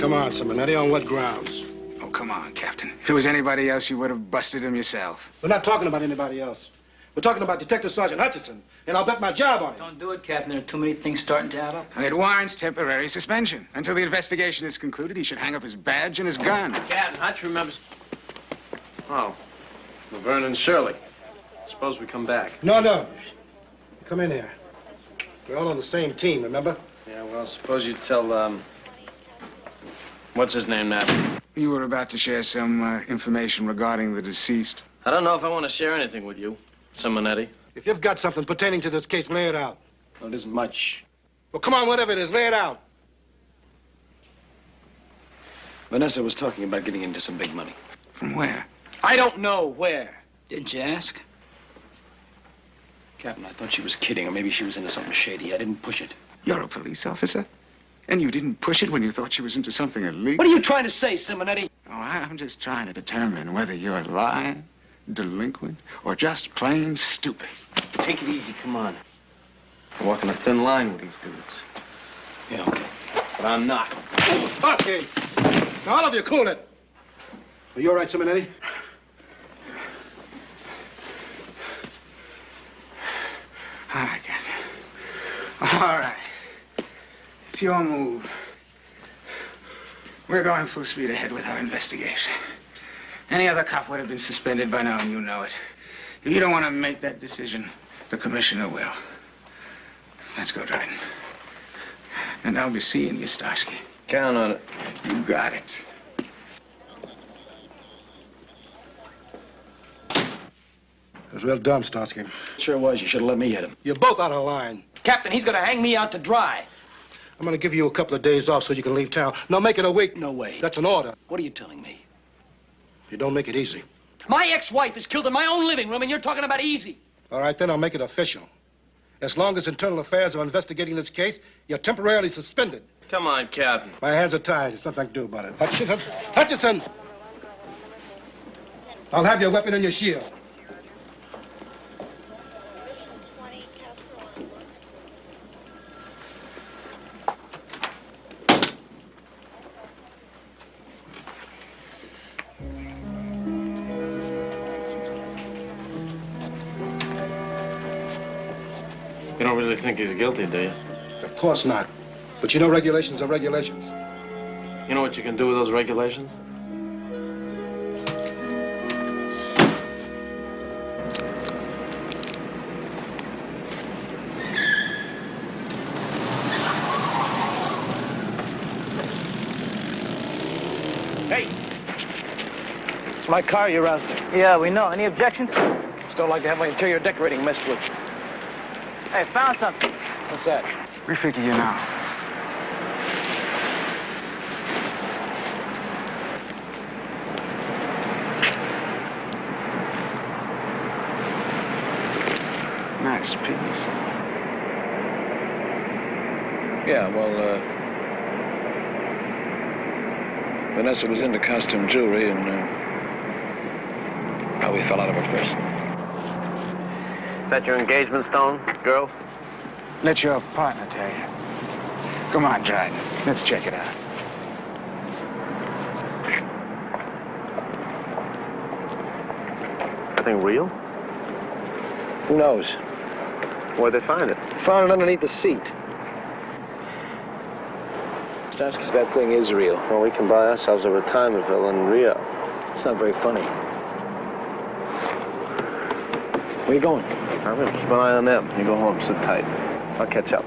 Come on, Simonetti, on what grounds? Oh, come on, Captain. If it was anybody else, you would have busted him yourself. We're not talking about anybody else. We're talking about Detective Sergeant Hutchinson, and I'll bet my job on it. Don't do it, Captain. There are too many things starting to add up. And it warrants temporary suspension. Until the investigation is concluded, he should hang up his badge and his gun. Captain Hutch remembers... Oh, Laverne and Shirley. Suppose we come back. No. Come in here. We're all on the same team, remember? Yeah, well, suppose you tell, what's his name now? You were about to share some information regarding the deceased. I don't know if I want to share anything with you, Simonetti. If you've got something pertaining to this case, lay it out. Well, it isn't much. Well, come on, whatever it is, lay it out. Vanessa was talking about getting into some big money. From where? I don't know where. Didn't you ask? Captain, I thought she was kidding, or maybe she was into something shady. I didn't push it. You're a police officer? And you didn't push it when you thought she was into something illegal? What are you trying to say, Simonetti? Oh, I'm just trying to determine whether you're lying, delinquent, or just plain stupid. Take it easy, come on. I'm walking a thin line with these dudes. Yeah, okay. But I'm not. Okay. Now, all of you, cool it. Are you all right, Simonetti? All right, Captain. All right. It's your move. We're going full speed ahead with our investigation. Any other cop would have been suspended by now, and you know it. If you don't want to make that decision, the commissioner will. Let's go, Dryden. And I'll be seeing you, Starsky. Count on it. You got it. It was real dumb, Starsky. Sure was. You should have let me hit him. You're both out of line. Captain, he's gonna hang me out to dry. I'm gonna give you a couple of days off so you can leave town. No, make it a week. No way. That's an order. What are you telling me? You don't make it easy. My ex-wife is killed in my own living room, and you're talking about easy. All right, then I'll make it official. As long as Internal Affairs are investigating this case, you're temporarily suspended. Come on, Captain. My hands are tied. There's nothing I can do about it. Hutchinson! Hutchinson! I'll have your weapon and your shield. You don't really think he's guilty, do you? Of course not. But you know regulations are regulations. You know what you can do with those regulations? Hey! It's my car you're ousting. Yeah, we know. Any objections? Just don't like to have my interior decorating messed with. Hey, found something. What's that? We figure you now. Nice piece. Yeah, well, Vanessa was into costume jewelry, and, we fell out of her purse. Is that your engagement stone, girls? Let your partner tell you. Come on, Dryden. Let's check it out. Nothing real? Who knows? Where'd they find it? Found it underneath the seat. Starsky, that thing is real. Well, we can buy ourselves a retirement villa in Rio. It's not very funny. Where are you going? I'm gonna keep an eye on them. You go home, sit tight. I'll catch up.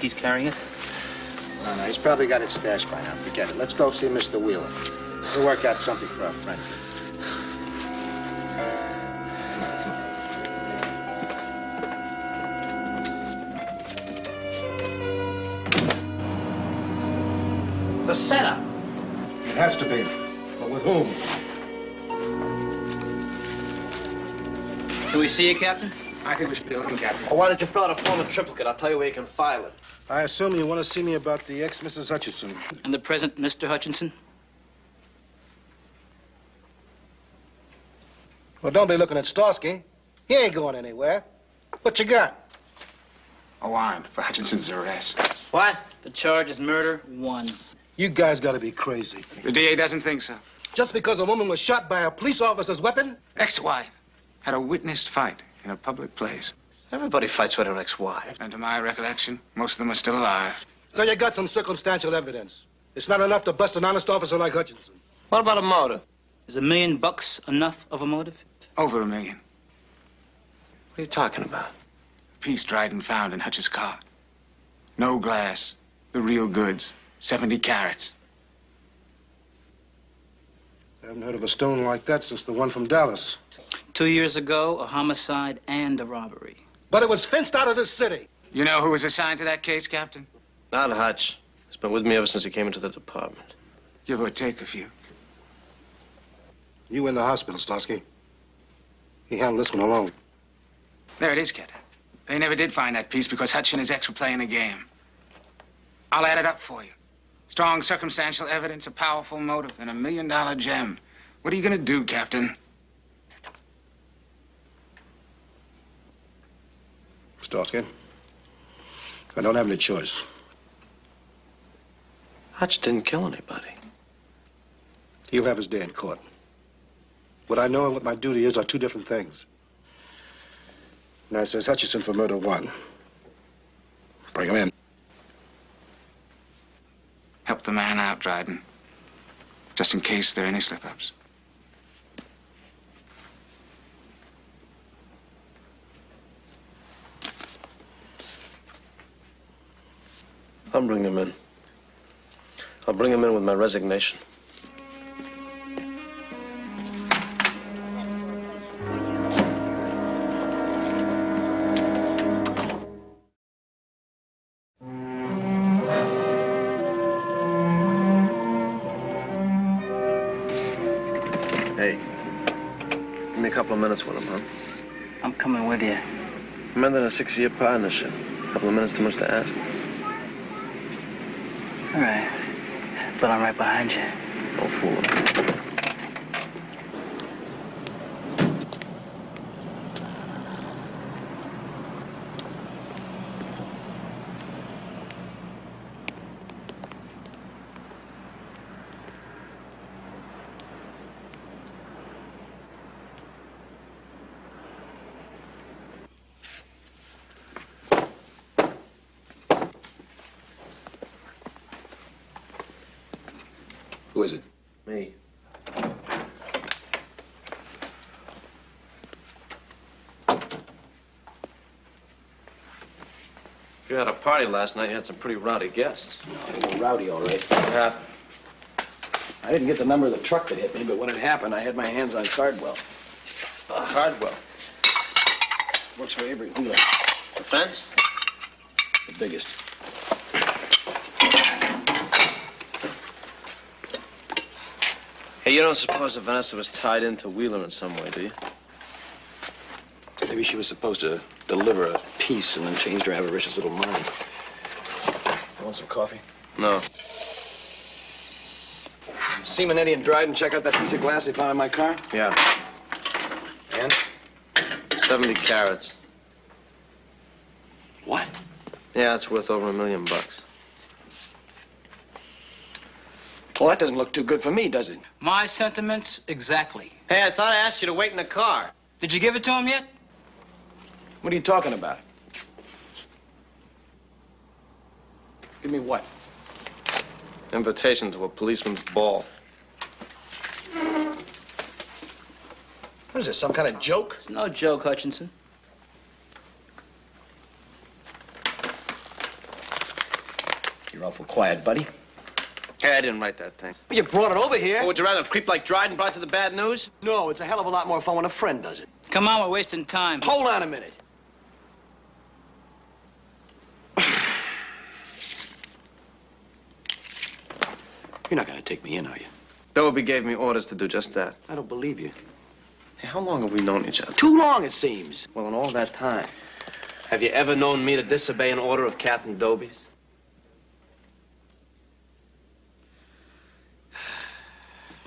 think he's carrying it? No, he's probably got it stashed by now. Forget it. Let's go see Mr. Wheeler. We'll work out something for our friend. The setup. It has to be. But with whom? Can we see you, Captain? I think we should be looking, Captain. Well, why don't you fill out a form of triplicate? I'll tell you where you can file it. I assume you want to see me about the ex-Mrs. Hutchinson. And the present Mr. Hutchinson? Well, don't be looking at Starsky. He ain't going anywhere. What you got? A warrant for Hutchinson's arrest. What? The charge is murder 1. You guys got to be crazy. The DA doesn't think so. Just because a woman was shot by a police officer's weapon? Ex-wife had a witnessed fight in a public place. Everybody fights with their ex-wife. And to my recollection, most of them are still alive. So you got some circumstantial evidence. It's not enough to bust an honest officer like Hutchinson. What about a motive? Is $1 million enough of a motive? Over $1 million. What are you talking about? Piece Dryden found in Hutch's car. No glass. The real goods. 70 carats. I haven't heard of a stone like that since the one from Dallas. 2 years ago, a homicide and a robbery. But it was fenced out of this city. You know who was assigned to that case, Captain? Not Hutch. He's been with me ever since he came into the department. Give or take a few. You were in the hospital, Starsky. He handled this one alone. There it is, Captain. They never did find that piece because Hutch and his ex were playing a game. I'll add it up for you. Strong circumstantial evidence, a powerful motive, and $1 million gem. What are you gonna do, Captain? Starsky, I don't have any choice. Hutch didn't kill anybody. He'll have his day in court. What I know and what my duty is are two different things. And I says Hutchinson for murder 1. Bring him in. Help the man out, Dryden. Just in case there are any slip-ups. I'll bring him in. I'll bring him in with my resignation. Hey, give me a couple of minutes with him, huh? I'm coming with you. I'm ending a 6-year partnership. A couple of minutes too much to ask. All right. But I'm right behind you. Don't fool him. Who is it? Me. You had a party last night. You had some pretty rowdy guests. They were rowdy, all right. What happened? I didn't get the number of the truck that hit me, but when it happened, I had my hands on Cardwell. Cardwell. Works for Avery Wheeler, The fence? the biggest. Hey, you don't suppose that Vanessa was tied into Wheeler in some way, do you? Maybe she was supposed to deliver a piece and then changed her avaricious little mind. You want some coffee? No. Seaman Eddie and Dryden check out that piece of glass they found in my car? Yeah. And? 70 carats. What? Yeah, it's worth over $1 million. Well, that doesn't look too good for me, does it? My sentiments, exactly. Hey, I thought I asked you to wait in the car. Did you give it to him yet? What are you talking about? Give me what? Invitation to a policeman's ball. What is this, some kind of joke? It's no joke, Hutchinson. awful quiet, buddy. Hey, I didn't write that thing. Well, you brought it over here. Or would you rather a creep like Dryden brought you the bad news? No, it's a hell of a lot more fun when a friend does it. Come on, we're wasting time. Hold on a minute. You're not going to take me in, are you? Dobie gave me orders to do just that. I don't believe you. Hey, how long have we known each other? Too long, it seems. Well, in all that time, have you ever known me to disobey an order of Captain Dobie's?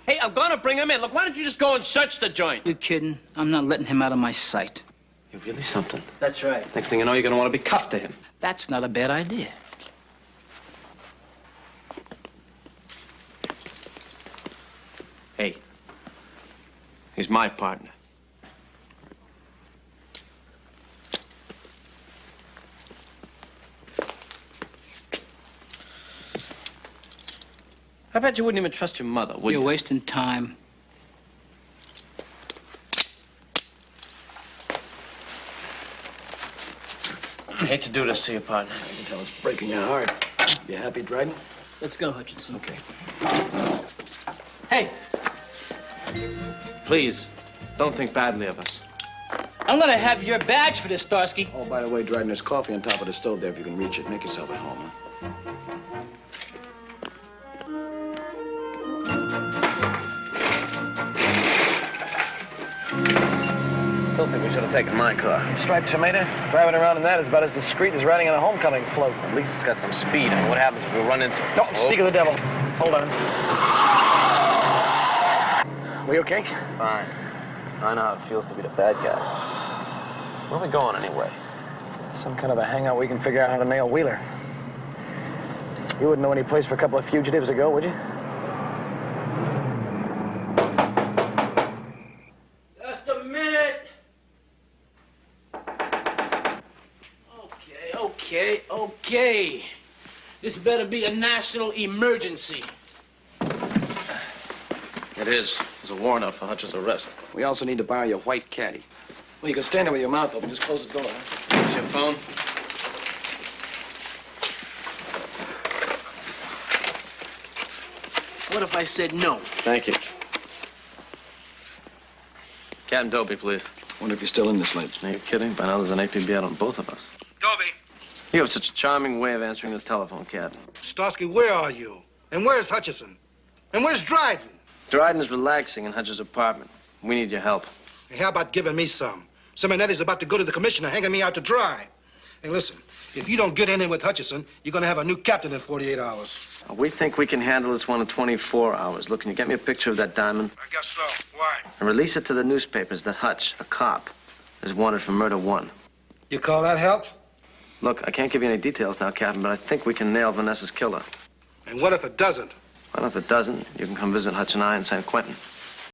Hey, I'm gonna bring him in. Look, why don't you just go and search the joint? You kidding? I'm not letting him out of my sight. You're really something. That's right. Next thing you know, you're gonna want to be cuffed to him. That's not a bad idea. Hey, he's my partner. I bet you wouldn't even trust your mother, would you? You're wasting time. I hate to do this to you, partner. I can tell it's breaking your heart. You happy, Dryden? Let's go, Hutchinson. Okay. Hey, Please, don't think badly of us. I'm gonna have your badge for this, Starsky. Oh, by the way, Dryden, there's coffee on top of the stove there if you can reach it. Make yourself at home, huh? Still think we should have taken my car. Striped tomato? Driving around in that is about as discreet as riding on a homecoming float. At least it's got some speed. I mean, what happens if we run into it? Don't speak of the devil. Hold on. We okay? Fine. I know how it feels to be the bad guys. Where are we going, anyway? Some kind of a hangout where we can figure out how to nail Wheeler. You wouldn't know any place for a couple of fugitives to go, would you? Just a minute. Okay. This better be a national emergency. It is. There's a warrant out for Hutch's arrest. We also need to borrow your white caddy. Well, you can stand there with your mouth open. Just close the door, huh? Here's your phone. What if I said no? Thank you. Captain Dobie, please. Wonder if you're still in this late. Are you kidding? By now there's an APB out on both of us. Dobie, You have such a charming way of answering the telephone, Captain. Starsky, where are you? And where's Hutchison? And where's Dryden? Dryden is relaxing in Hutch's apartment. We need your help. Hey, how about giving me some? Simonetti's about to go to the commissioner, hanging me out to dry. Hey, listen, if you don't get in with Hutchison, you're going to have a new captain in 48 hours. We think we can handle this one in 24 hours. Look, can you get me a picture of that diamond? I guess so. Why? And release it to the newspapers that Hutch, a cop, is wanted for murder one. You call that help? Look, I can't give you any details now, Captain, but I think we can nail Vanessa's killer. And what if it doesn't? Well, if it doesn't, you can come visit Hutch and I in San Quentin.